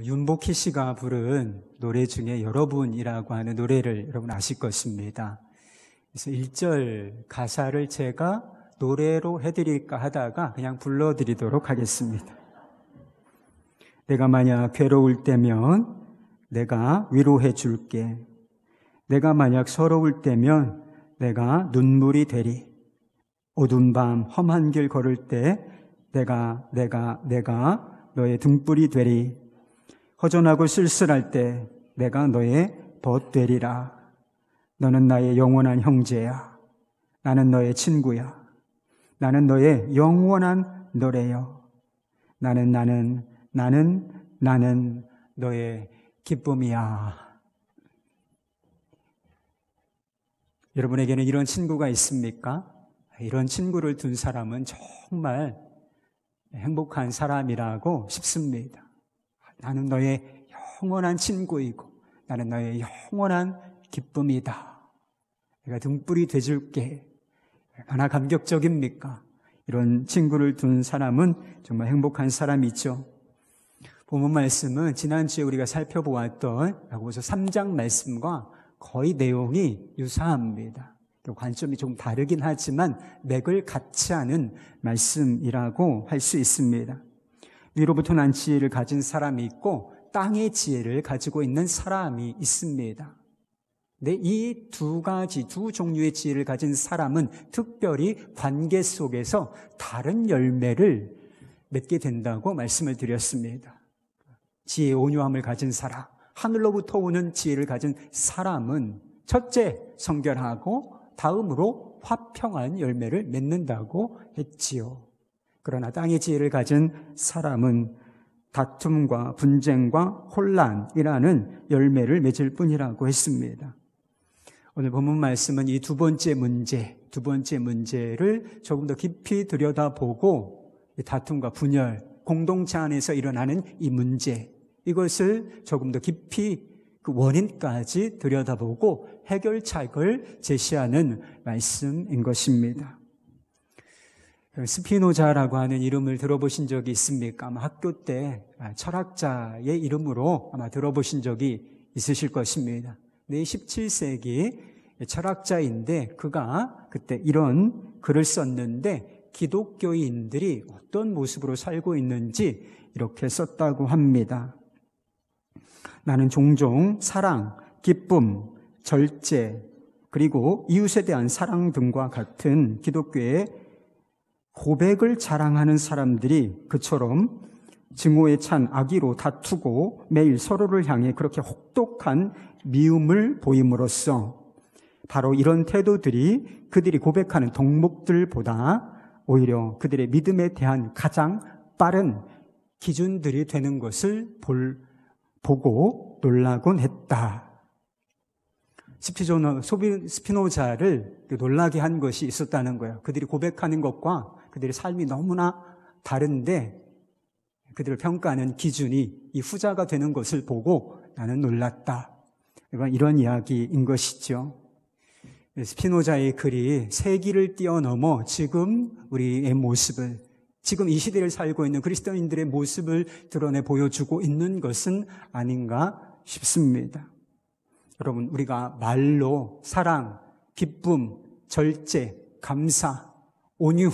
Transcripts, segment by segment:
윤복희 씨가 부른 노래 중에 여러분이라고 하는 노래를 여러분 아실 것입니다. 그래서 1절 가사를 제가 노래로 해드릴까 하다가 그냥 불러드리도록 하겠습니다. 내가 만약 괴로울 때면 내가 위로해 줄게. 내가 만약 서러울 때면 내가 눈물이 되리. 어두운 밤 험한 길 걸을 때 내가 너의 등불이 되리. 허전하고 쓸쓸할 때 내가 너의 벗 되리라. 너는 나의 영원한 형제야. 나는 너의 친구야. 나는 너의 영원한 노래여. 나는 너의 기쁨이야. 여러분에게는 이런 친구가 있습니까? 이런 친구를 둔 사람은 정말 행복한 사람이라고 싶습니다. 나는 너의 영원한 친구이고 나는 너의 영원한 기쁨이다. 내가 등불이 돼줄게. 얼마나 감격적입니까? 이런 친구를 둔 사람은 정말 행복한 사람이죠. 본문 말씀은 지난주에 우리가 살펴보았던 야고보서 3장 말씀과 거의 내용이 유사합니다. 관점이 좀 다르긴 하지만 맥을 같이 하는 말씀이라고 할 수 있습니다. 위로부터 난 지혜를 가진 사람이 있고 땅의 지혜를 가지고 있는 사람이 있습니다. 근데 이 두 종류의 지혜를 가진 사람은 특별히 관계 속에서 다른 열매를 맺게 된다고 말씀을 드렸습니다. 지혜의 온유함을 가진 사람, 하늘로부터 오는 지혜를 가진 사람은 첫째, 성결하고 다음으로 화평한 열매를 맺는다고 했지요. 그러나 땅의 지혜를 가진 사람은 다툼과 분쟁과 혼란이라는 열매를 맺을 뿐이라고 했습니다. 오늘 본문 말씀은 이 두 번째 문제를 조금 더 깊이 들여다보고 다툼과 분열, 공동체 안에서 일어나는 이 문제, 이것을 조금 더 깊이 그 원인까지 들여다보고 해결책을 제시하는 말씀인 것입니다. 스피노자라고 하는 이름을 들어보신 적이 있습니까? 아마 학교 때 철학자의 이름으로 아마 들어보신 적이 있으실 것입니다. 17세기 철학자인데 그가 그때 이런 글을 썼는데 기독교인들이 어떤 모습으로 살고 있는지 이렇게 썼다고 합니다. 나는 종종 사랑, 기쁨, 절제, 그리고 이웃에 대한 사랑 등과 같은 기독교의 고백을 자랑하는 사람들이 그처럼 증오에 찬 악의로 다투고 매일 서로를 향해 그렇게 혹독한 미움을 보임으로써 바로 이런 태도들이 그들이 고백하는 덕목들보다 오히려 그들의 믿음에 대한 가장 빠른 기준들이 되는 것을 보고 놀라곤 했다. 스피노자를 놀라게 한 것이 있었다는 거예요. 그들이 고백하는 것과 그들의 삶이 너무나 다른데 그들을 평가하는 기준이 이 후자가 되는 것을 보고 나는 놀랐다. 이런 이야기인 것이죠. 스피노자의 글이 세기를 뛰어넘어 지금 우리의 모습을, 지금 이 시대를 살고 있는 그리스도인들의 모습을 드러내 보여주고 있는 것은 아닌가 싶습니다. 여러분, 우리가 말로 사랑, 기쁨, 절제, 감사, 온유,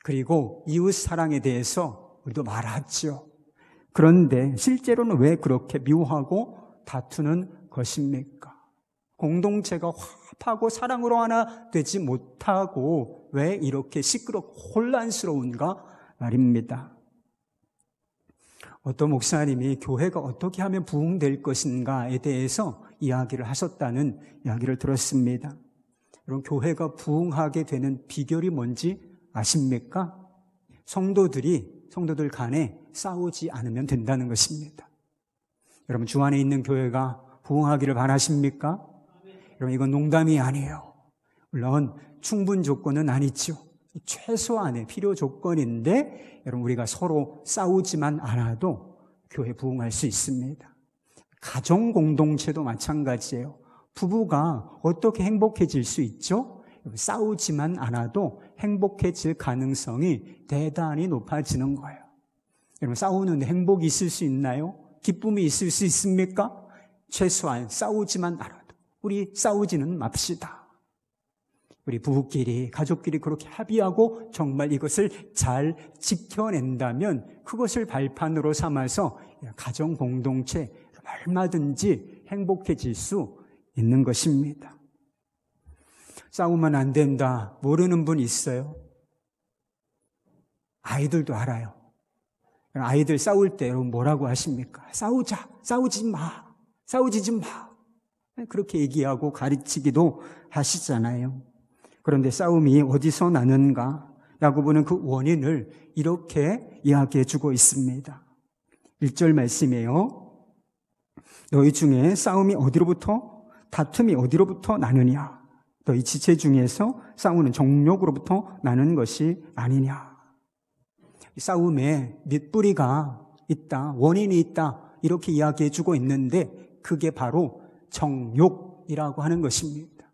그리고 이웃 사랑에 대해서 우리도 말하죠. 그런데 실제로는 왜 그렇게 미워하고 다투는 것입니까? 공동체가 화합하고 사랑으로 하나 되지 못하고 왜 이렇게 시끄럽고 혼란스러운가 말입니다. 어떤 목사님이 교회가 어떻게 하면 부흥될 것인가에 대해서 이야기를 하셨다는 이야기를 들었습니다. 여러분, 교회가 부흥하게 되는 비결이 뭔지 아십니까? 성도들 간에 싸우지 않으면 된다는 것입니다. 여러분, 주 안에 있는 교회가 부흥하기를 바라십니까? 여러분, 이건 농담이 아니에요. 물론 충분 조건은 아니죠. 최소한의 필요 조건인데 여러분, 우리가 서로 싸우지만 않아도 교회 부흥할 수 있습니다. 가정 공동체도 마찬가지예요. 부부가 어떻게 행복해질 수 있죠? 싸우지만 않아도 행복해질 가능성이 대단히 높아지는 거예요. 여러분, 싸우는 행복이 있을 수 있나요? 기쁨이 있을 수 있습니까? 최소한 싸우지만 않아도 우리 싸우지는 맙시다. 우리 부부끼리, 가족끼리 그렇게 합의하고 정말 이것을 잘 지켜낸다면 그것을 발판으로 삼아서 가정 공동체 얼마든지 행복해질 수 있는 것입니다. 싸우면 안 된다 모르는 분 있어요? 아이들도 알아요. 아이들 싸울 때 여러분 뭐라고 하십니까? 싸우자, 싸우지 마, 싸우지 마. 그렇게 얘기하고 가르치기도 하시잖아요. 그런데 싸움이 어디서 나는가? 야고보는 그 원인을 이렇게 이야기해 주고 있습니다. 1절 말씀이에요. 너희 중에 싸움이 어디로부터, 다툼이 어디로부터 나느냐? 너희 지체 중에서 싸우는 정욕으로부터 나는 것이 아니냐? 싸움에 밑뿌리가 있다, 원인이 있다, 이렇게 이야기해 주고 있는데 그게 바로 정욕이라고 하는 것입니다.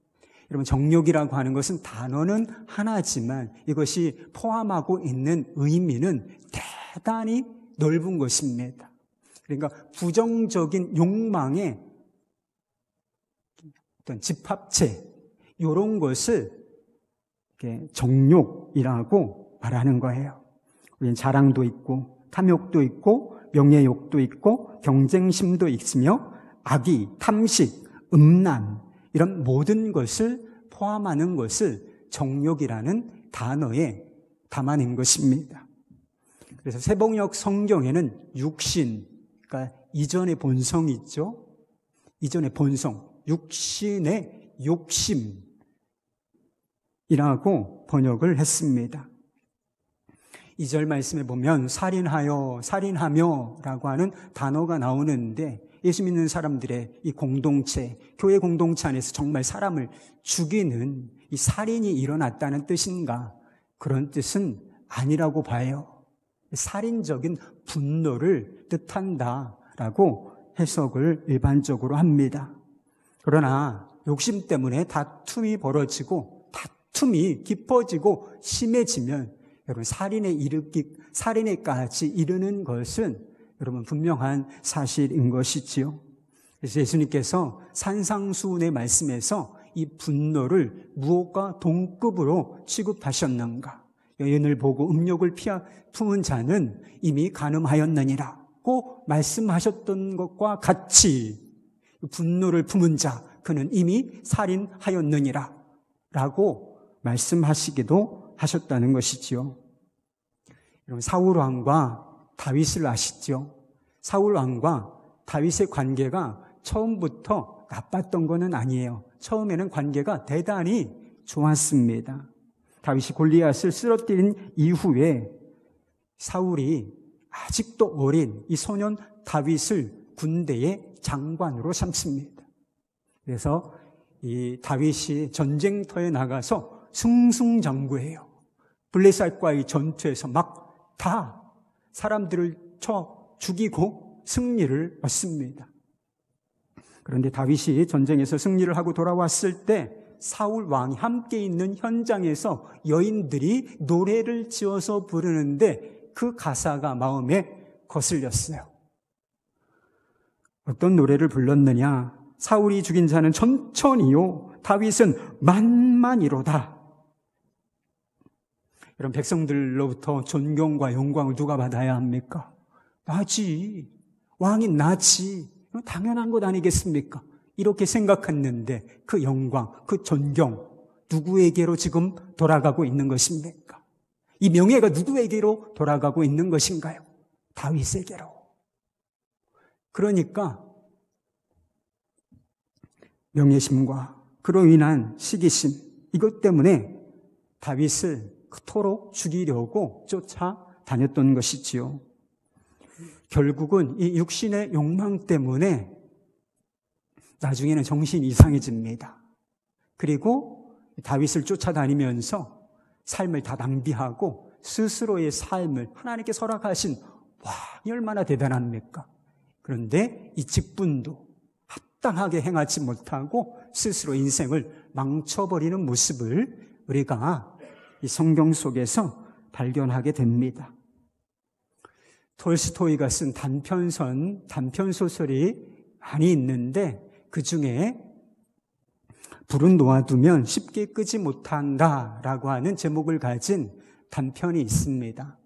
여러분, 정욕이라고 하는 것은 단어는 하나지만 이것이 포함하고 있는 의미는 대단히 넓은 것입니다. 그러니까 부정적인 욕망의 어떤 집합체, 이런 것을 정욕이라고 말하는 거예요. 우리는 자랑도 있고 탐욕도 있고 명예욕도 있고 경쟁심도 있으며 악의, 탐식, 음란, 이런 모든 것을 포함하는 것을 정욕이라는 단어에 담아낸 것입니다. 그래서 세번역 성경에는 육신, 그러니까 이전의 본성이 있죠. 이전의 본성, 육신의 욕심이라고 번역을 했습니다. 2절 말씀에 보면 살인하여, 살인하며 라고 하는 단어가 나오는데 예수 믿는 사람들의 이 공동체, 교회 공동체 안에서 정말 사람을 죽이는 이 살인이 일어났다는 뜻인가? 그런 뜻은 아니라고 봐요. 살인적인 분노를 뜻한다라고 해석을 일반적으로 합니다. 그러나 욕심 때문에 다툼이 벌어지고 다툼이 깊어지고 심해지면 여러분, 살인에까지 이르는 것은 여러분 분명한 사실인 것이지요. 그래서 예수님께서 산상수훈의 말씀에서 이 분노를 무엇과 동급으로 취급하셨는가? 여인을 보고 음욕을 품은 자는 이미 간음하였느니라고 말씀하셨던 것과 같이 분노를 품은 자, 그는 이미 살인하였느니라 라고 말씀하시기도 하셨다는 것이지요. 여러분, 사울 왕과 다윗을 아시죠? 사울 왕과 다윗의 관계가 처음부터 나빴던 것은 아니에요. 처음에는 관계가 대단히 좋았습니다. 다윗이 골리앗을 쓰러뜨린 이후에 사울이 아직도 어린 이 소년 다윗을 군대의 장관으로 삼습니다. 그래서 이 다윗이 전쟁터에 나가서 승승장구해요. 블레셋과의 전투에서 막 다 사람들을 쳐 죽이고 승리를 얻습니다. 그런데 다윗이 전쟁에서 승리를 하고 돌아왔을 때 사울 왕이 함께 있는 현장에서 여인들이 노래를 지어서 부르는데 그 가사가 마음에 거슬렸어요. 어떤 노래를 불렀느냐? 사울이 죽인 자는 천천히요, 다윗은 만만이로다. 이런 백성들로부터 존경과 영광을 누가 받아야 합니까? 나지. 왕이 나지. 당연한 것 아니겠습니까? 이렇게 생각했는데 그 영광, 그 존경 누구에게로 지금 돌아가고 있는 것입니까? 이 명예가 누구에게로 돌아가고 있는 것인가요? 다윗에게로. 그러니까 명예심과 그로 인한 시기심, 이것 때문에 다윗을 그토록 죽이려고 쫓아다녔던 것이지요. 결국은 이 육신의 욕망 때문에 나중에는 정신이 이상해집니다. 그리고 다윗을 쫓아다니면서 삶을 다 낭비하고 스스로의 삶을 하나님께 허락하신 왕이 얼마나 대단합니까? 그런데 이 직분도 합당하게 행하지 못하고 스스로 인생을 망쳐버리는 모습을 우리가 이 성경 속에서 발견하게 됩니다. 톨스토이가 쓴 단편소설이 많이 있는데 그 중에 불은 놓아두면 쉽게 끄지 못한다라고 하는 제목을 가진 단편이 있습니다.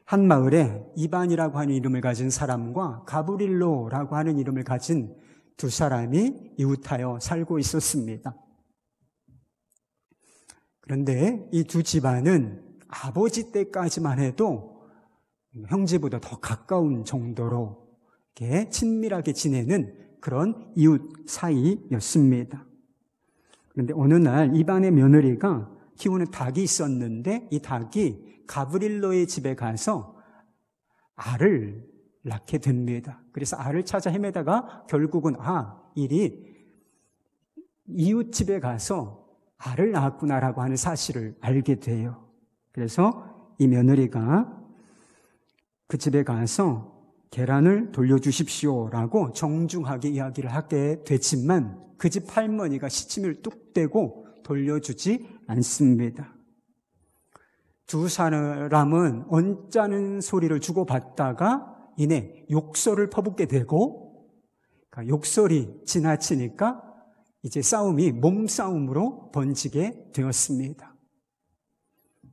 한 마을에 이반이라고 하는 이름을 가진 사람과 가브릴로라고 하는 이름을 가진 두 사람이 이웃하여 살고 있었습니다. 그런데 이 두 집안은 아버지 때까지만 해도 형제보다 더 가까운 정도로 이렇게 친밀하게 지내는 그런 이웃 사이였습니다. 그런데 어느 날 이반의 며느리가 키우는 닭이 있었는데 이 닭이 가브릴로의 집에 가서 알을 낳게 됩니다. 그래서 알을 찾아 헤매다가 결국은 일이 이웃 집에 가서 알을 낳았구나라고 하는 사실을 알게 돼요. 그래서 이 며느리가 그 집에 가서 계란을 돌려주십시오라고 정중하게 이야기를 하게 되지만 그 집 할머니가 시침을 뚝 떼고 돌려주지 않습니다. 두 사람은 언짢은 소리를 주고받다가 이내 욕설을 퍼붓게 되고 욕설이 지나치니까 이제 싸움이 몸싸움으로 번지게 되었습니다.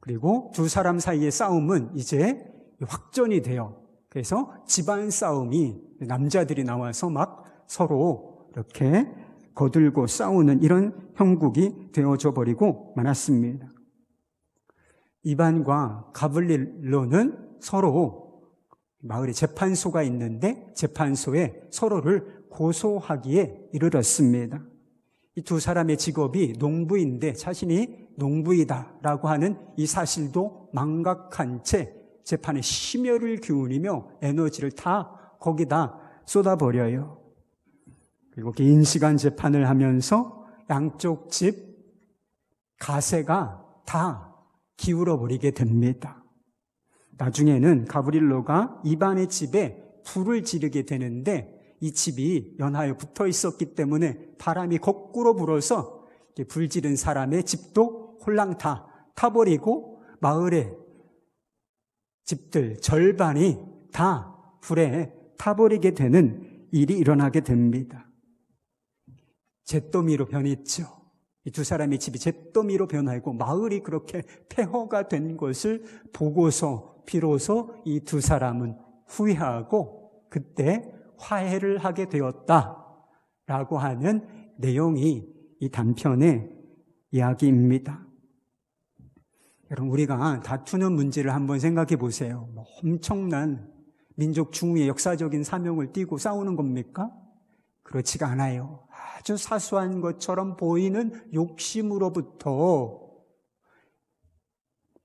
그리고 두 사람 사이의 싸움은 이제 확전이 돼요. 그래서 집안 싸움이 남자들이 나와서 막 서로 이렇게 거들고 싸우는 이런 형국이 되어져 버리고 말았습니다. 이반과 가브릴로는 서로 마을에 재판소가 있는데 재판소에 서로를 고소하기에 이르렀습니다. 이 두 사람의 직업이 농부인데 자신이 농부이다라고 하는 이 사실도 망각한 채 재판에 심혈을 기울이며 에너지를 다 거기다 쏟아버려요. 그리고 긴 시간 재판을 하면서 양쪽 집 가세가 다 기울어버리게 됩니다. 나중에는 가브릴로가 이반의 집에 불을 지르게 되는데 이 집이 연하여 붙어 있었기 때문에 바람이 거꾸로 불어서 불 지른 사람의 집도 홀랑 다 타버리고 마을의 집들 절반이 다 불에 타버리게 되는 일이 일어나게 됩니다. 잿더미로 변했죠. 이 두 사람의 집이 잿더미로 변하고 마을이 그렇게 폐허가 된 것을 보고서 비로소 이 두 사람은 후회하고 그때 화해를 하게 되었다라고 하는 내용이 이 단편의 이야기입니다. 여러분, 우리가 다투는 문제를 한번 생각해 보세요. 엄청난 민족 중후의 역사적인 사명을 띠고 싸우는 겁니까? 그렇지가 않아요. 아주 사소한 것처럼 보이는 욕심으로부터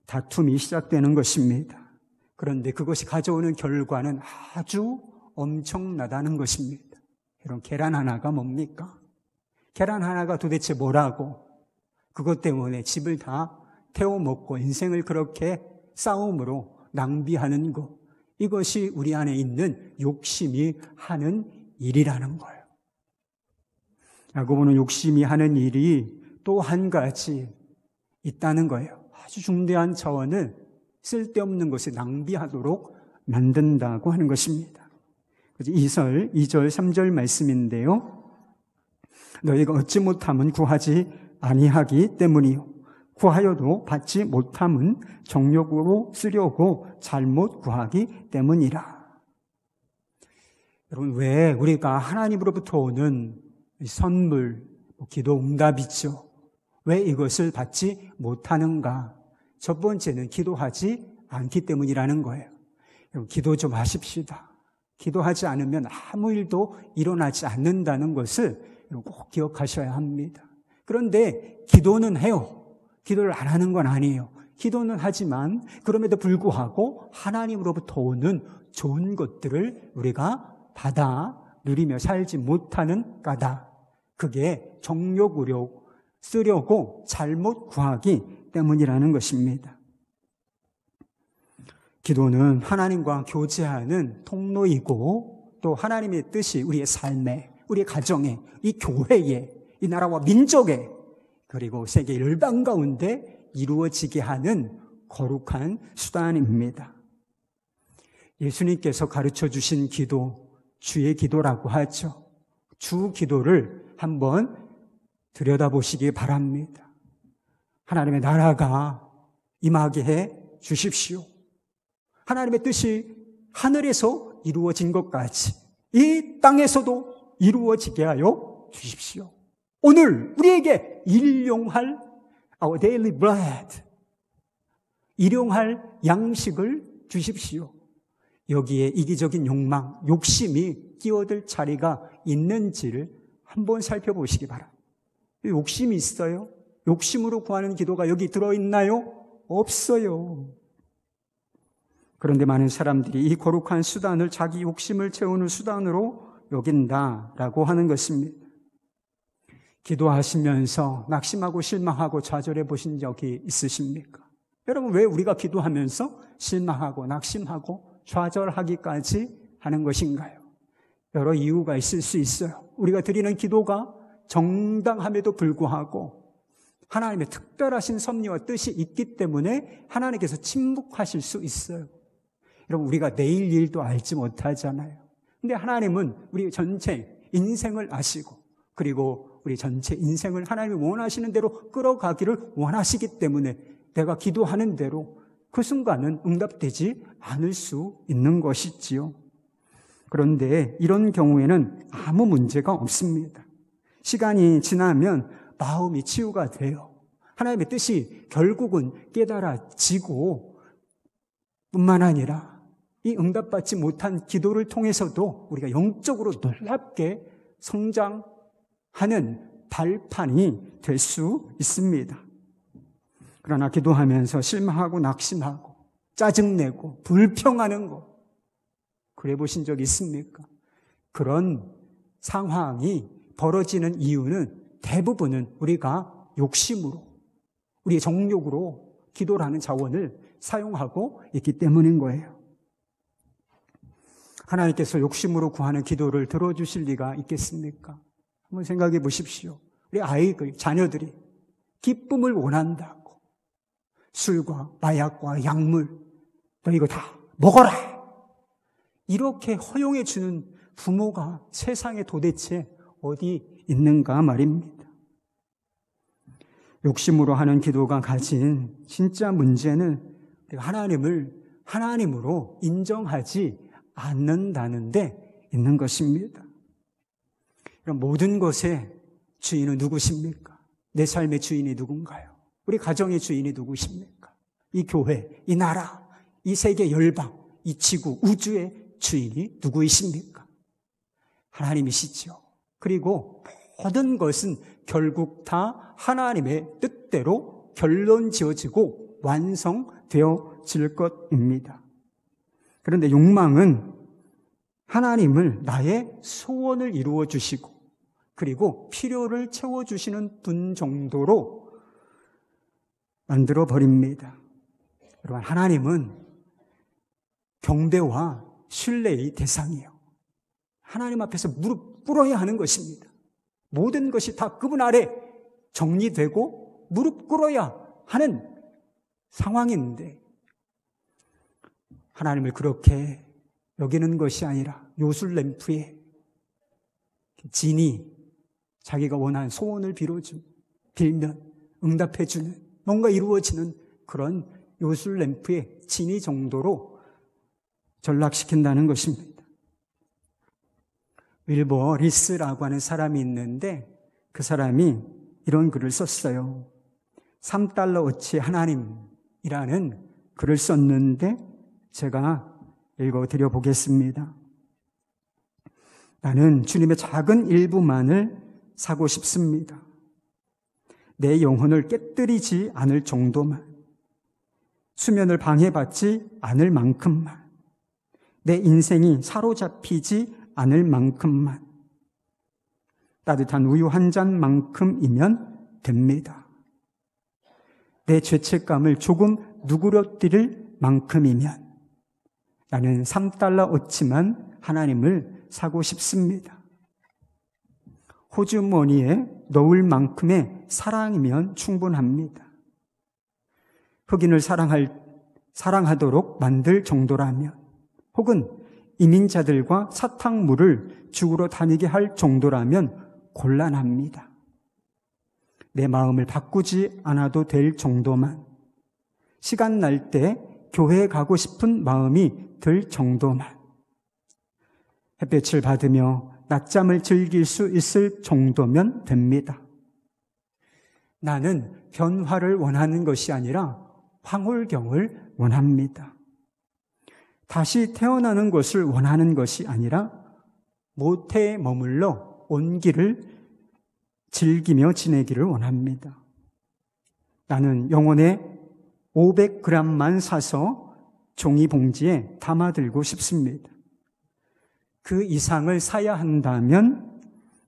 다툼이 시작되는 것입니다. 그런데 그것이 가져오는 결과는 아주 엄청나다는 것입니다. 여러분, 계란 하나가 뭡니까? 계란 하나가 도대체 뭐라고? 그것 때문에 집을 다 태워먹고 인생을 그렇게 싸움으로 낭비하는 것, 이것이 우리 안에 있는 욕심이 하는 일이라는 거예요. 야고보는 욕심이 하는 일이 또 한 가지 있다는 거예요. 아주 중대한 차원을 쓸데없는 것에 낭비하도록 만든다고 하는 것입니다. 2절, 3절 말씀인데요. 너희가 얻지 못함은 구하지 아니하기 때문이요. 구하여도 받지 못함은 정욕으로 쓰려고 잘못 구하기 때문이라. 여러분, 왜 우리가 하나님으로부터 오는 선물, 기도 응답이죠. 왜 이것을 받지 못하는가? 첫 번째는 기도하지 않기 때문이라는 거예요. 여러분, 기도 좀 하십시다. 기도하지 않으면 아무 일도 일어나지 않는다는 것을 꼭 기억하셔야 합니다. 그런데 기도는 해요. 기도를 안 하는 건 아니에요. 기도는 하지만 그럼에도 불구하고 하나님으로부터 오는 좋은 것들을 우리가 받아 누리며 살지 못하는 까닭, 그게 정욕으로 쓰려고 잘못 구하기 때문이라는 것입니다. 기도는 하나님과 교제하는 통로이고 또 하나님의 뜻이 우리의 삶에, 우리의 가정에, 이 교회에, 이 나라와 민족에, 그리고 세계 열방 가운데 이루어지게 하는 거룩한 수단입니다. 예수님께서 가르쳐 주신 기도, 주의 기도라고 하죠. 주 기도를 한번 들여다보시기 바랍니다. 하나님의 나라가 임하게 해 주십시오. 하나님의 뜻이 하늘에서 이루어진 것까지 이 땅에서도 이루어지게 하여 주십시오. 오늘 우리에게 일용할 our daily bread, 일용할 양식을 주십시오. 여기에 이기적인 욕망, 욕심이 끼어들 자리가 있는지를 한번 살펴보시기 바랍니다. 욕심이 있어요? 욕심으로 구하는 기도가 여기 들어있나요? 없어요. 그런데 많은 사람들이 이 거룩한 수단을 자기 욕심을 채우는 수단으로 여긴다라고 하는 것입니다. 기도하시면서 낙심하고 실망하고 좌절해 보신 적이 있으십니까? 여러분, 왜 우리가 기도하면서 실망하고 낙심하고 좌절하기까지 하는 것인가요? 여러 이유가 있을 수 있어요. 우리가 드리는 기도가 정당함에도 불구하고 하나님의 특별하신 섭리와 뜻이 있기 때문에 하나님께서 침묵하실 수 있어요. 여러분, 우리가 내일 일도 알지 못하잖아요. 근데 하나님은 우리 전체 인생을 아시고, 그리고 우리 전체 인생을 하나님이 원하시는 대로 끌어가기를 원하시기 때문에 내가 기도하는 대로 그 순간은 응답되지 않을 수 있는 것이지요. 그런데 이런 경우에는 아무 문제가 없습니다. 시간이 지나면 마음이 치유가 돼요. 하나님의 뜻이 결국은 깨달아지고 뿐만 아니라 이 응답받지 못한 기도를 통해서도 우리가 영적으로 놀랍게 성장하는 발판이 될 수 있습니다. 그러나 기도하면서 실망하고 낙심하고 짜증내고 불평하는 거, 그래 보신 적 있습니까? 그런 상황이 벌어지는 이유는 대부분은 우리가 욕심으로, 우리의 정욕으로 기도라는 자원을 사용하고 있기 때문인 거예요. 하나님께서 욕심으로 구하는 기도를 들어주실 리가 있겠습니까? 한번 생각해 보십시오. 우리 아이들, 자녀들이 기쁨을 원한다고 술과 마약과 약물, 너 이거 다 먹어라, 이렇게 허용해 주는 부모가 세상에 도대체 어디 있는가 말입니다. 욕심으로 하는 기도가 가진 진짜 문제는 하나님을 하나님으로 인정하지 않는다는 데 있는 것입니다. 모든 것의 주인은 누구십니까? 내 삶의 주인이 누군가요? 우리 가정의 주인이 누구십니까? 이 교회, 이 나라, 이 세계 열방, 이 지구, 우주의 주인이 누구이십니까? 하나님이시죠. 그리고 모든 것은 결국 다 하나님의 뜻대로 결론 지어지고 완성되어질 것입니다. 그런데 욕망은 하나님을 나의 소원을 이루어 주시고 그리고 필요를 채워주시는 분 정도로 만들어 버립니다. 여러분, 하나님은 경배와 신뢰의 대상이에요. 하나님 앞에서 무릎 꿇어야 하는 것입니다. 모든 것이 다 그분 아래 정리되고 무릎 꿇어야 하는 상황인데 하나님을 그렇게 여기는 것이 아니라 요술램프에 진이 자기가 원하는 소원을 빌면 응답해주는, 뭔가 이루어지는 그런 요술램프의 진이 정도로 전락시킨다는 것입니다. 윌버 리스라고 하는 사람이 있는데 그 사람이 이런 글을 썼어요. 3달러어치 하나님이라는 글을 썼는데 제가 읽어드려 보겠습니다. 나는 주님의 작은 일부만을 사고 싶습니다. 내 영혼을 깨뜨리지 않을 정도만, 수면을 방해받지 않을 만큼만, 내 인생이 사로잡히지 않을 만큼만, 따뜻한 우유 한 잔만큼이면 됩니다. 내 죄책감을 조금 누그러뜨릴 만큼이면 나는 3달러어치만 하나님을 사고 싶습니다. 호주머니에 넣을 만큼의 사랑이면 충분합니다. 흑인을 사랑하도록 만들 정도라면 혹은 이민자들과 사탕물을 주우러 다니게 할 정도라면 곤란합니다. 내 마음을 바꾸지 않아도 될 정도만, 시간 날 때 교회에 가고 싶은 마음이 들 정도만, 햇볕을 받으며 낮잠을 즐길 수 있을 정도면 됩니다. 나는 변화를 원하는 것이 아니라 황홀경을 원합니다. 다시 태어나는 것을 원하는 것이 아니라 모태에 머물러 온기를 즐기며 지내기를 원합니다. 나는 영혼의 500g만 사서 종이 봉지에 담아들고 싶습니다. 그 이상을 사야 한다면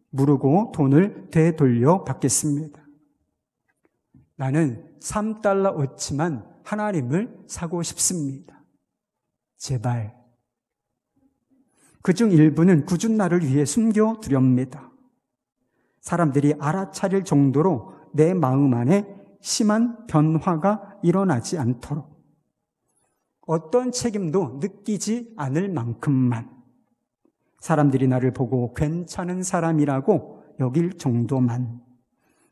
무르고 돈을 되돌려 받겠습니다. 나는 3달러어치만 하나님을 사고 싶습니다. 제발. 그중 일부는 굳은 나를 위해 숨겨두렵니다. 사람들이 알아차릴 정도로 내 마음 안에 심한 변화가 일어나지 않도록, 어떤 책임도 느끼지 않을 만큼만, 사람들이 나를 보고 괜찮은 사람이라고 여길 정도만,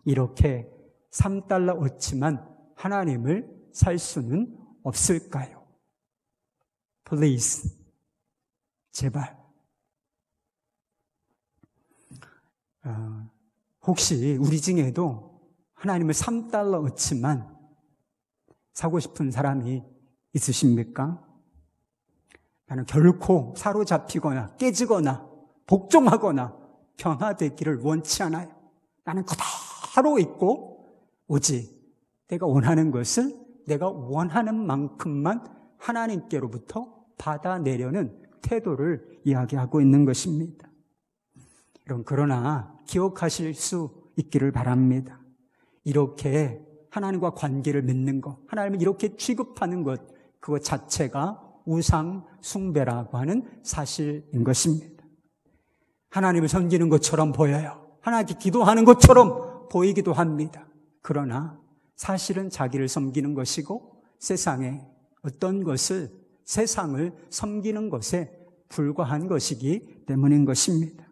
이렇게 3달러어치만 하나님을 살 수는 없을까요? Please, 제발. 혹시 우리 중에도 하나님을 3달러어치만 사고 싶은 사람이 있으십니까? 나는 결코 사로잡히거나 깨지거나 복종하거나 변화되기를 원치 않아요. 나는 그대로 있고 오직 내가 원하는 것을 내가 원하는 만큼만 하나님께로부터 받아내려는 태도를 이야기하고 있는 것입니다. 그러나 기억하실 수 있기를 바랍니다. 이렇게 하나님과 관계를 맺는 것, 하나님을 이렇게 취급하는 것, 그것 자체가 우상 숭배라고 하는 사실인 것입니다. 하나님을 섬기는 것처럼 보여요. 하나님께 기도하는 것처럼 보이기도 합니다. 그러나 사실은 자기를 섬기는 것이고 세상에 어떤 것을, 세상을 섬기는 것에 불과한 것이기 때문인 것입니다.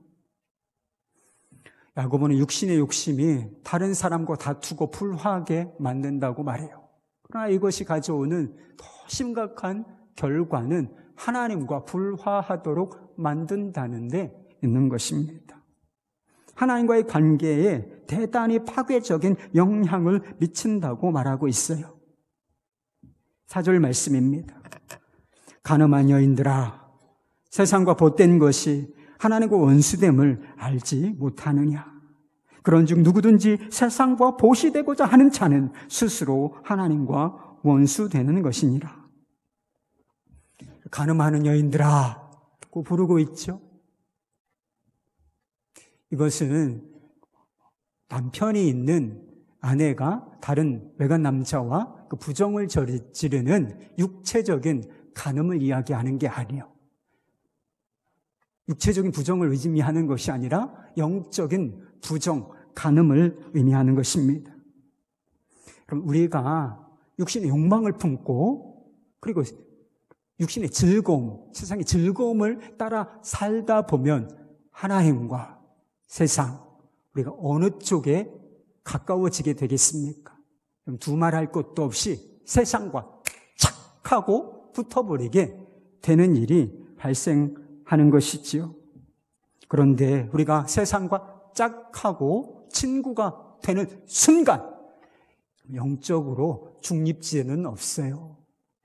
야고보는 육신의 욕심이 다른 사람과 다투고 불화하게 만든다고 말해요. 그러나 이것이 가져오는 더 심각한 결과는 하나님과 불화하도록 만든다는 데 있는 것입니다. 하나님과의 관계에 대단히 파괴적인 영향을 미친다고 말하고 있어요. 4절 말씀입니다. 가늠한 여인들아, 세상과 보탠 것이 하나님과 원수됨을 알지 못하느냐. 그런즉 누구든지 세상과 보시되고자 하는 자는 스스로 하나님과 원수되는 것이니라. 가늠하는 여인들아 고 부르고 있죠. 이것은 남편이 있는 아내가 다른 외간 남자와 그 부정을 저지르는 육체적인 간음을 이야기하는 게 아니에요. 육체적인 부정을 의미하는 것이 아니라 영적인 부정, 간음을 의미하는 것입니다. 그럼 우리가 육신의 욕망을 품고 그리고 육신의 즐거움, 세상의 즐거움을 따라 살다 보면 하나님과 세상, 우리가 어느 쪽에 가까워지게 되겠습니까? 그럼 두말할 것도 없이 세상과 착 하고 붙어버리게 되는 일이 발생하는 것이지요. 그런데 우리가 세상과 짝하고 친구가 되는 순간 영적으로 중립지대는 없어요.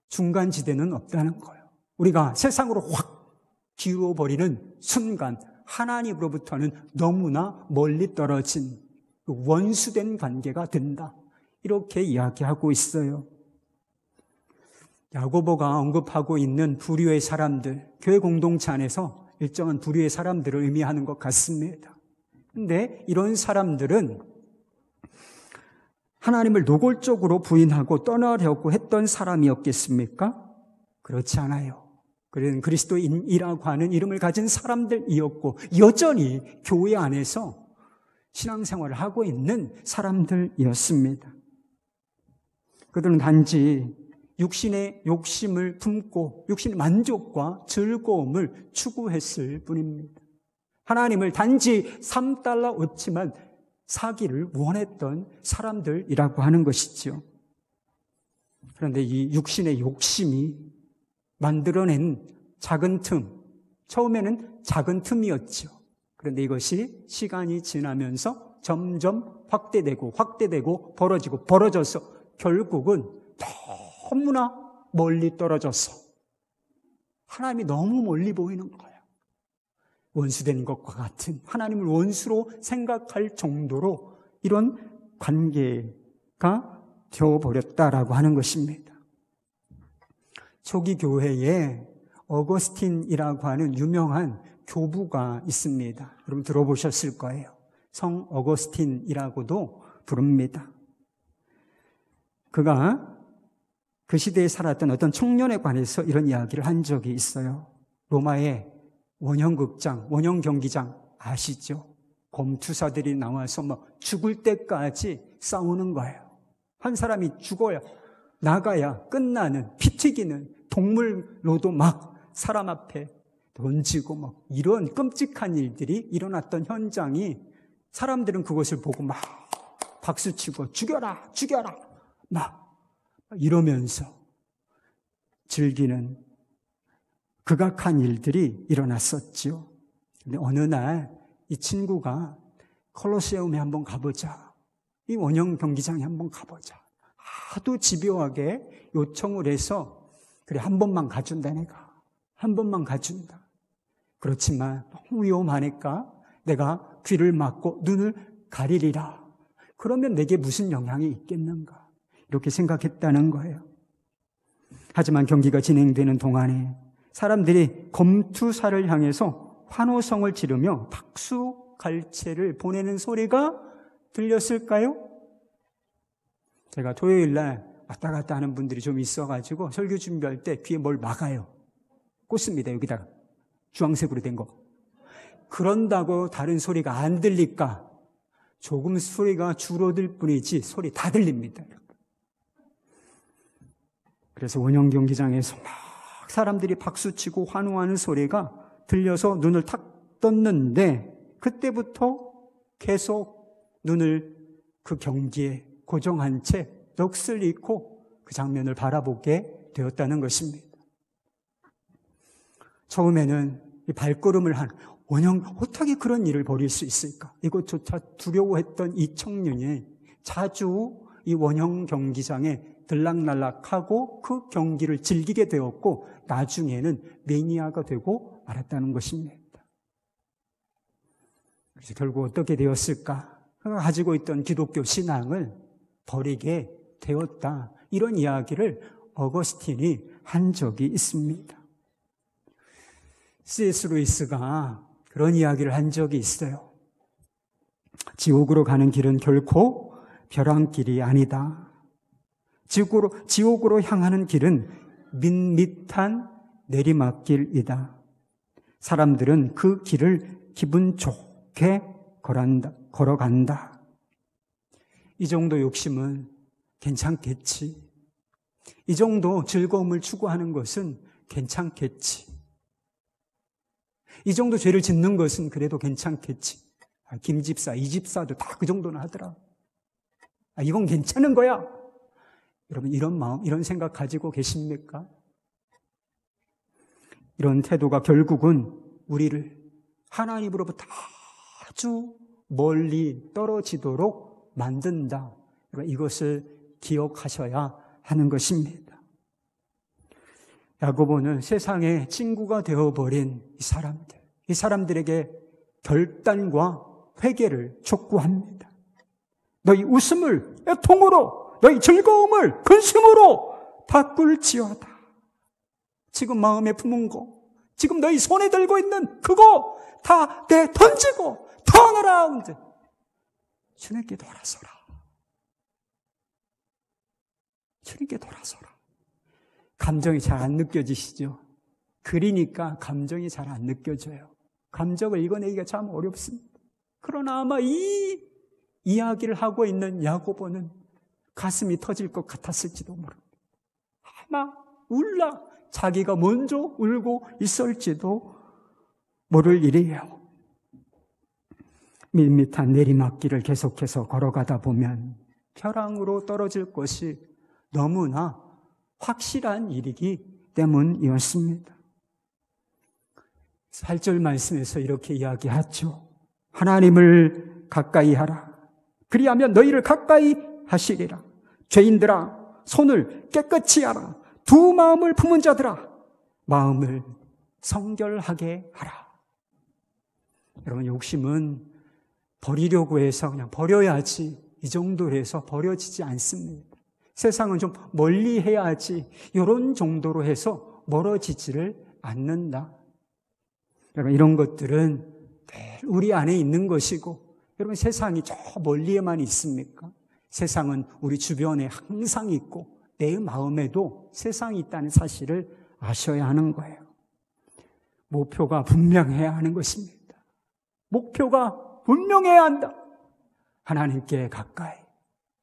중간지대는 없다는 거예요. 우리가 세상으로 확 기울어버리는 순간 하나님으로부터는 너무나 멀리 떨어진 원수된 관계가 된다. 이렇게 이야기하고 있어요. 야고보가 언급하고 있는 부류의 사람들, 교회 공동체 안에서 일정한 부류의 사람들을 의미하는 것 같습니다. 그런데 이런 사람들은 하나님을 노골적으로 부인하고 떠나려고 했던 사람이었겠습니까? 그렇지 않아요. 그는 그리스도인이라고 하는 이름을 가진 사람들이었고 여전히 교회 안에서 신앙생활을 하고 있는 사람들이었습니다. 그들은 단지 육신의 욕심을 품고 육신의 만족과 즐거움을 추구했을 뿐입니다. 하나님을 단지 $3ዎ치만 사기를 원했던 사람들이라고 하는 것이죠. 그런데 이 육신의 욕심이 만들어낸 작은 틈, 처음에는 작은 틈이었죠. 그런데 이것이 시간이 지나면서 점점 확대되고 벌어져서 결국은 너무나 멀리 떨어져서 하나님이 너무 멀리 보이는 거예요. 원수된 것과 같은 하나님을 원수로 생각할 정도로 이런 관계가 되어버렸다라고 하는 것입니다. 초기 교회에 어거스틴이라고 하는 유명한 교부가 있습니다. 여러분 들어보셨을 거예요. 성 어거스틴이라고도 부릅니다. 그가 그 시대에 살았던 어떤 청년에 관해서 이런 이야기를 한 적이 있어요. 로마의 원형극장, 원형경기장 아시죠? 검투사들이 나와서 죽을 때까지 싸우는 거예요. 한 사람이 죽어야, 나가야 끝나는, 피 튀기는 동물로도 막 사람 앞에 던지고 이런 끔찍한 일들이 일어났던 현장이 사람들은 그것을 보고 막 박수치고 죽여라 막 이러면서 즐기는 극악한 일들이 일어났었죠. 근데 어느 날 이 친구가 콜로세움에 한번 가보자, 이 원형 경기장에 한번 가보자 하도 집요하게 요청을 해서 그래 한 번만 가준다, 내가 한 번만 가준다. 그렇지만 너무 위험하니까 내가 귀를 막고 눈을 가리리라. 그러면 내게 무슨 영향이 있겠는가, 이렇게 생각했다는 거예요. 하지만 경기가 진행되는 동안에 사람들이 검투사를 향해서 환호성을 지르며 박수갈채를 보내는 소리가 들렸을까요? 제가 토요일 날 왔다 갔다 하는 분들이 좀 있어가지고 설교 준비할 때 귀에 뭘 막아요. 꽂습니다. 여기다가 주황색으로 된 거. 그런다고 다른 소리가 안 들릴까? 조금 소리가 줄어들 뿐이지 소리 다 들립니다. 그래서 원형 경기장에서 막 사람들이 박수치고 환호하는 소리가 들려서 눈을 탁 떴는데 그때부터 계속 눈을 그 경기에 고정한 채 넋을 잃고 그 장면을 바라보게 되었다는 것입니다. 처음에는 이 발걸음을 한 원형, 어떻게 그런 일을 벌일 수 있을까? 이것조차 두려워했던 이 청년이 자주 이 원형 경기장에 들락날락하고 그 경기를 즐기게 되었고 나중에는 매니아가 되고 말았다는 것입니다. 그래서 결국 어떻게 되었을까? 그가 가지고 있던 기독교 신앙을 버리게 되었다. 이런 이야기를 어거스틴이 한 적이 있습니다. C.S. 루이스가 그런 이야기를 한 적이 있어요. 지옥으로 가는 길은 결코 벼랑길이 아니다. 지옥으로 향하는 길은 밋밋한 내리막길이다. 사람들은 그 길을 기분 좋게 걸어간다. 이 정도 욕심은 괜찮겠지. 이 정도 즐거움을 추구하는 것은 괜찮겠지. 이 정도 죄를 짓는 것은 그래도 괜찮겠지. 김 집사, 이 집사도 다 그 정도는 하더라. 이건 괜찮은 거야. 여러분 이런 마음, 이런 생각 가지고 계십니까? 이런 태도가 결국은 우리를 하나님으로부터 아주 멀리 떨어지도록 만든다. 이것을 기억하셔야 하는 것입니다. 야고보는 세상의 친구가 되어버린 이 사람들에게 결단과 회개를 촉구합니다. 너희 웃음을 애통으로, 너희 즐거움을 근심으로 바꿀지어다. 지금 마음에 품은 거, 지금 너희 손에 들고 있는 그거 다 내던지고 턴어라운드 주님께 돌아서라. 주님께 돌아서라. 감정이 잘 안 느껴지시죠? 글이니까 감정이 잘 안 느껴져요. 감정을 읽어내기가 참 어렵습니다. 그러나 아마 이 이야기를 하고 있는 야고보는 가슴이 터질 것 같았을지도 모릅니다. 막 울라 자기가 먼저 울고 있을지도 모를 일이에요. 밋밋한 내리막길을 계속해서 걸어가다 보면 벼랑으로 떨어질 것이 너무나 확실한 일이기 때문이었습니다. 8절 말씀에서 이렇게 이야기하죠. 하나님을 가까이 하라. 그리하면 너희를 가까이 하시리라. 죄인들아, 손을 깨끗이 하라. 두 마음을 품은 자들아, 마음을 성결하게 하라. 여러분, 욕심은 버리려고 해서 그냥 버려야지 이 정도로 해서 버려지지 않습니다. 세상은 좀 멀리 해야지 이런 정도로 해서 멀어지지를 않는다. 여러분, 이런 것들은 늘 우리 안에 있는 것이고, 여러분, 세상이 저 멀리에만 있습니까? 세상은 우리 주변에 항상 있고 내 마음에도 세상이 있다는 사실을 아셔야 하는 거예요. 목표가 분명해야 하는 것입니다. 목표가 분명해야 한다. 하나님께 가까이,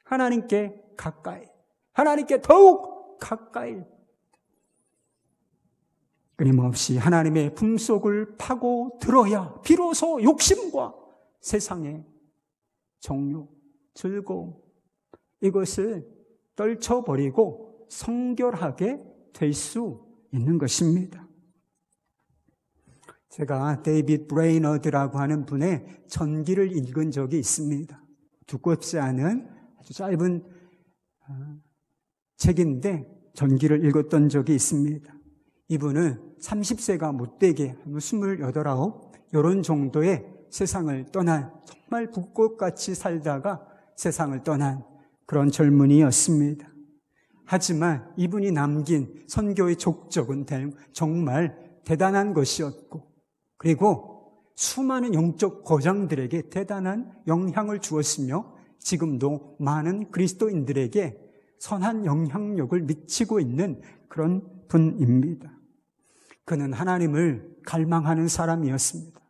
하나님께 가까이, 하나님께 더욱 가까이. 끊임없이 하나님의 품속을 파고 들어야 비로소 욕심과 세상의 정욕, 즐거움, 이것을 떨쳐버리고 성결하게 될 수 있는 것입니다. 제가 데이빗 브레이너드라고 하는 분의 전기를 읽은 적이 있습니다. 두껍지 않은 아주 짧은 책인데 전기를 읽었던 적이 있습니다. 이분은 30세가 못되게 28, 29 이런 정도의 세상을 떠난, 정말 붓꽃같이 살다가 세상을 떠난 그런 젊은이였습니다. 하지만 이분이 남긴 선교의 족적은 정말 대단한 것이었고, 그리고 수많은 영적 거장들에게 대단한 영향을 주었으며 지금도 많은 그리스도인들에게 선한 영향력을 미치고 있는 그런 분입니다. 그는 하나님을 갈망하는 사람이었습니다.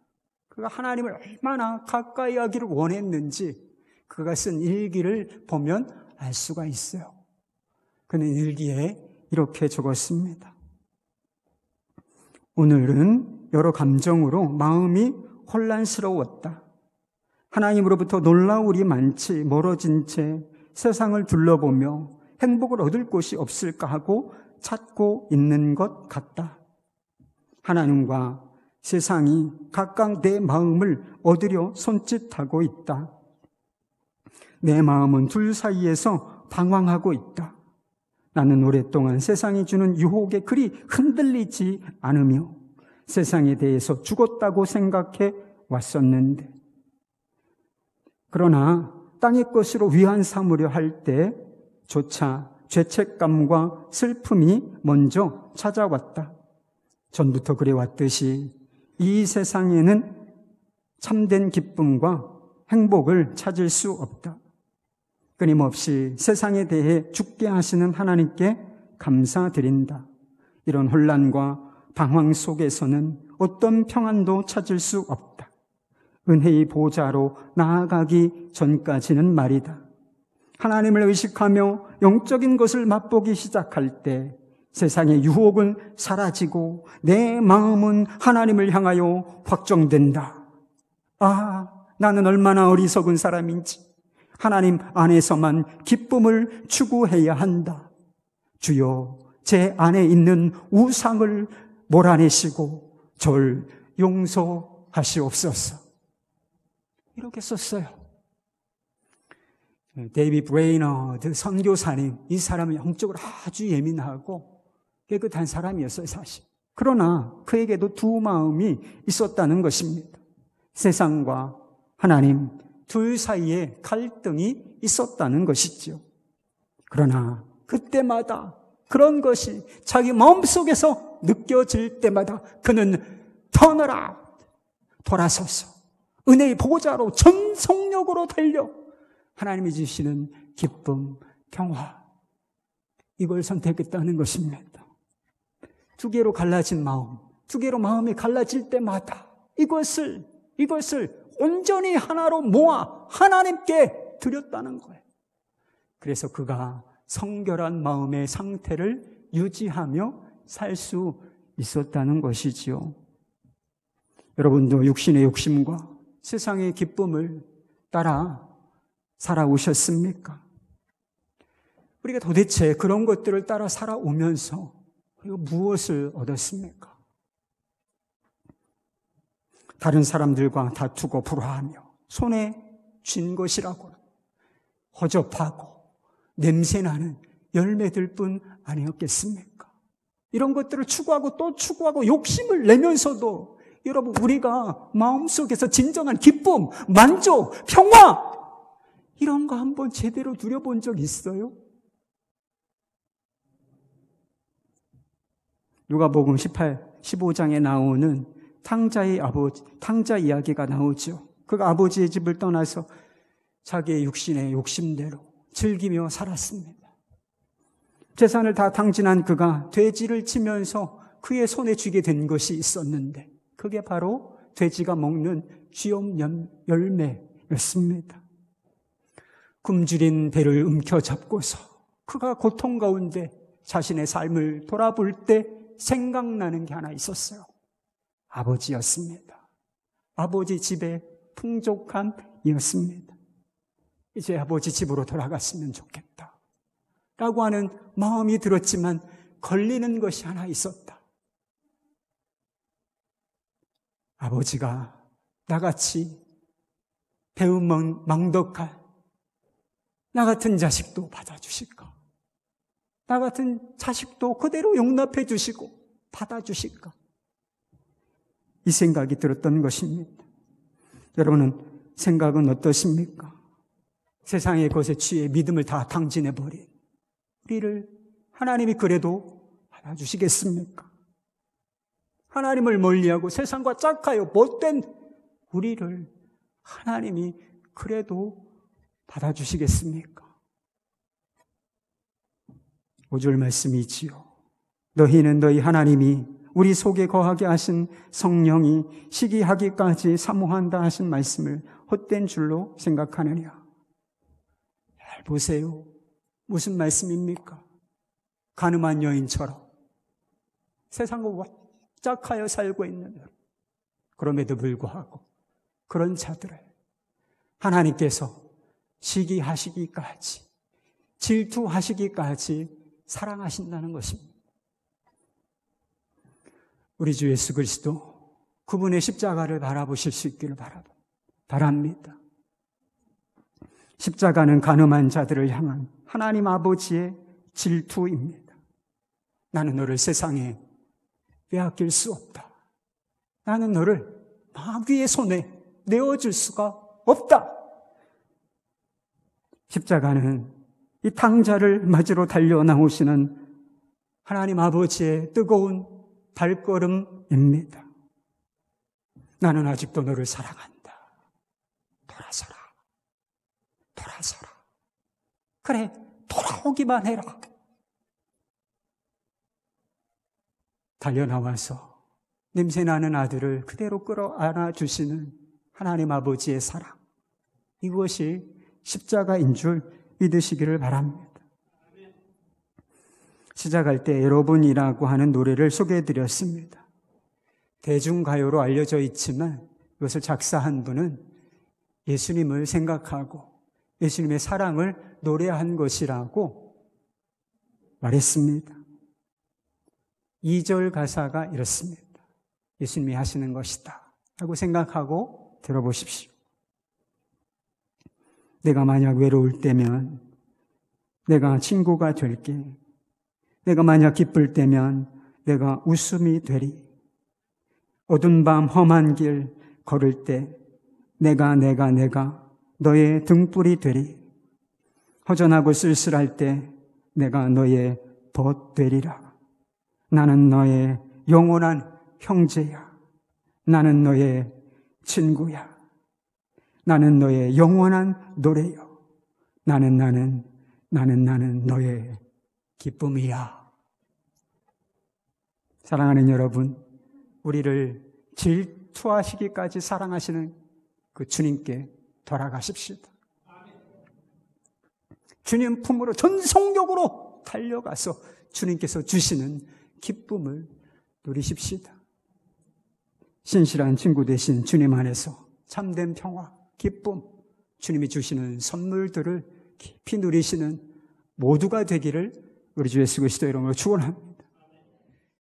그가 하나님을 얼마나 가까이 하기를 원했는지 그가 쓴 일기를 보면 알 수가 있어요. 그는 일기에 이렇게 적었습니다. 오늘은 여러 감정으로 마음이 혼란스러웠다. 하나님으로부터 놀라울이 많지 멀어진 채 세상을 둘러보며 행복을 얻을 곳이 없을까 하고 찾고 있는 것 같다. 하나님과 세상이 각각 내 마음을 얻으려 손짓하고 있다. 내 마음은 둘 사이에서 방황하고 있다. 나는 오랫동안 세상이 주는 유혹에 그리 흔들리지 않으며 세상에 대해서 죽었다고 생각해 왔었는데, 그러나 땅의 것으로 위안 삼으려 할 때조차 죄책감과 슬픔이 먼저 찾아왔다. 전부터 그래왔듯이 이 세상에는 참된 기쁨과 행복을 찾을 수 없다. 끊임없이 세상에 대해 죽게 하시는 하나님께 감사드린다. 이런 혼란과 방황 속에서는 어떤 평안도 찾을 수 없다. 은혜의 보좌로 나아가기 전까지는 말이다. 하나님을 의식하며 영적인 것을 맛보기 시작할 때 세상의 유혹은 사라지고 내 마음은 하나님을 향하여 확정된다. 아, 나는 얼마나 어리석은 사람인지 하나님 안에서만 기쁨을 추구해야 한다. 주여, 제 안에 있는 우상을 몰아내시고 절 용서하시옵소서. 이렇게 썼어요. 데이빗 브레이너드 선교사님, 이 사람은 영적으로 아주 예민하고 깨끗한 사람이었어요, 사실. 그러나 그에게도 두 마음이 있었다는 것입니다. 세상과 하나님 둘 사이에 갈등이 있었다는 것이죠. 그러나 그때마다 그런 것이 자기 마음속에서 느껴질 때마다 그는 터너라, 돌아서서 은혜의 보좌로 전속력으로 달려 하나님이 주시는 기쁨, 평화, 이걸 선택했다는 것입니다. 두 개로 갈라진 마음, 두 개로 마음이 갈라질 때마다 이것을 온전히 하나로 모아 하나님께 드렸다는 거예요. 그래서 그가 성결한 마음의 상태를 유지하며 살 수 있었다는 것이지요. 여러분도 육신의 욕심과 세상의 기쁨을 따라 살아오셨습니까? 우리가 도대체 그런 것들을 따라 살아오면서 무엇을 얻었습니까? 다른 사람들과 다투고 불화하며 손에 쥔 것이라고 허접하고 냄새나는 열매들 뿐 아니었겠습니까? 이런 것들을 추구하고 또 추구하고 욕심을 내면서도 여러분, 우리가 마음속에서 진정한 기쁨, 만족, 평화 이런 거 한번 제대로 누려본 적 있어요? 누가복음 15장에 나오는 탕자 이야기가 나오죠. 그가 아버지의 집을 떠나서 자기의 육신의 욕심대로 즐기며 살았습니다. 재산을 다 탕진한 그가 돼지를 치면서 그의 손에 쥐게 된 것이 있었는데 그게 바로 돼지가 먹는 쥐염 열매였습니다. 굶주린 배를 움켜잡고서 그가 고통 가운데 자신의 삶을 돌아볼 때 생각나는 게 하나 있었어요. 아버지였습니다. 아버지 집의 풍족함이었습니다. 이제 아버지 집으로 돌아갔으면 좋겠다 라고 하는 마음이 들었지만 걸리는 것이 하나 있었다. 아버지가 나같이 배은망덕할 나 같은 자식도 받아주실까? 나 같은 자식도 그대로 용납해 주시고 받아주실까? 이 생각이 들었던 것입니다. 여러분은 생각은 어떠십니까? 세상의 것에 취해 믿음을 다 탕진해버린 우리를 하나님이 그래도 받아주시겠습니까? 하나님을 멀리하고 세상과 짝하여 못된 우리를 하나님이 그래도 받아주시겠습니까? 5절 말씀이지요. 너희는 너희 하나님이 우리 속에 거하게 하신 성령이 시기하기까지 사모한다 하신 말씀을 헛된 줄로 생각하느냐. 잘 보세요. 무슨 말씀입니까? 가늠한 여인처럼 세상과 짝하여 살고 있는 그럼에도 불구하고 그런 자들을 하나님께서 시기하시기까지 질투하시기까지 사랑하신다는 것입니다. 우리 주 예수 그리스도 그분의 십자가를 바라보실 수 있기를 바랍니다. 십자가는 가늠한 자들을 향한 하나님 아버지의 질투입니다. 나는 너를 세상에 빼앗길 수 없다. 나는 너를 마귀의 손에 내어줄 수가 없다. 십자가는 이 탕자를 맞으러 달려 나오시는 하나님 아버지의 뜨거운 발걸음입니다. 나는 아직도 너를 사랑한다. 돌아서라. 돌아서라. 그래, 돌아오기만 해라. 달려나와서 냄새나는 아들을 그대로 끌어안아 주시는 하나님 아버지의 사랑. 이것이 십자가인 줄 믿으시기를 바랍니다. 시작할 때 여러분이라고 하는 노래를 소개해드렸습니다. 대중가요로 알려져 있지만 이것을 작사한 분은 예수님을 생각하고 예수님의 사랑을 노래한 것이라고 말했습니다. 2절 가사가 이렇습니다. 예수님이 하시는 것이다 라고 생각하고 들어보십시오. 내가 만약 외로울 때면 내가 친구가 될게. 내가 만약 기쁠 때면 내가 웃음이 되리. 어두운 밤 험한 길 걸을 때 내가 너의 등불이 되리. 허전하고 쓸쓸할 때 내가 너의 벗 되리라. 나는 너의 영원한 형제야. 나는 너의 친구야. 나는 너의 영원한 노래요. 나는 너의 기쁨이야. 사랑하는 여러분, 우리를 질투하시기까지 사랑하시는 그 주님께 돌아가십시오. 주님 품으로 전성력으로 달려가서 주님께서 주시는 기쁨을 누리십시다. 신실한 친구 되신 주님 안에서 참된 평화, 기쁨, 주님이 주시는 선물들을 깊이 누리시는 모두가 되기를 우리 주 예수 그리스도 이름으로 축원합니다.